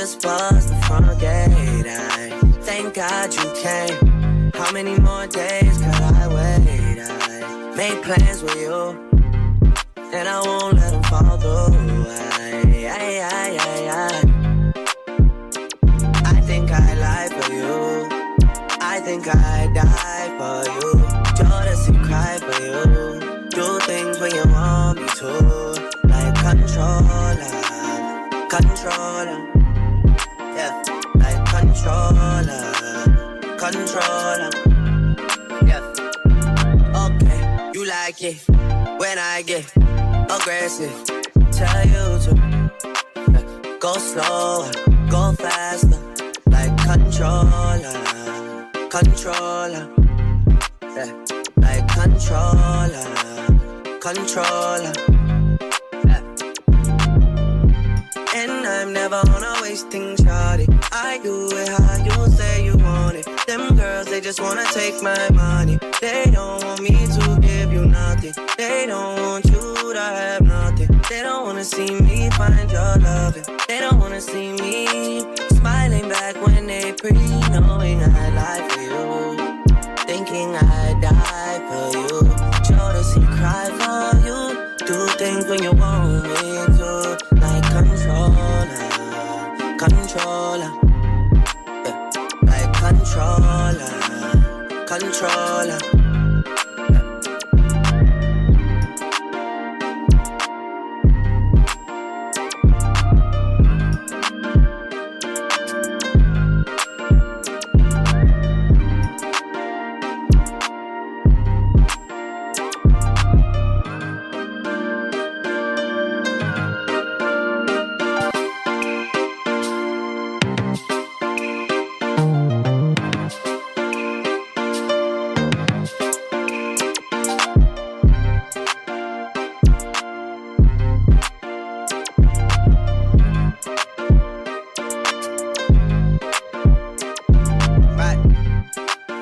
just buzzed the front gate. I thank God you came. How many more days could I wait? I made plans with you, and I won't let them fall through. I think I lie for you. I think I die for you. Jealousy cry for you. Do things when you want me to. Like controller, controller. Yeah, like controller, controller. Yeah. Okay, you like it when I get aggressive. Tell you to go slower, go faster. Like controller, controller. Yeah, like controller, controller. Yeah. And I'm never on a wasting shawty. I do it how you say you want it. Them girls, they just wanna take my money. They don't want me to give you nothing. They don't want you to have nothing. They don't wanna see me find your loving. They don't wanna see me smiling back when they pre, knowing I lie for you, thinking I die for you. Jealousy cry for you. Do things when you want me to. Like controller, controller. Yeah. Like controller, controller.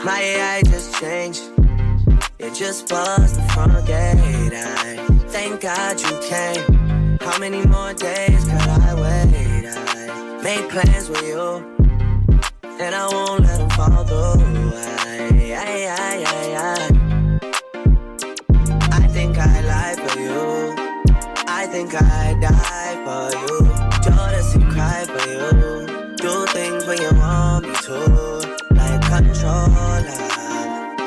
My AI just changed. It just buzzed the front gate. I thank God you came. How many more days could I wait? I made plans with you, and I won't let them fall through. I think I lie for you. I think I die for you. Jealousy cry for you. Do things when you want me to. Like controller,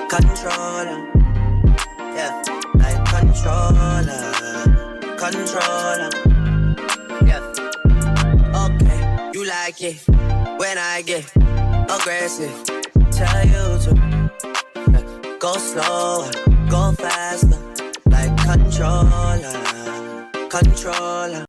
controller. Yeah, like controller, controller. Yeah. Okay, you like it when I get aggressive. Tell you to go slower, go faster. Like controller, controller.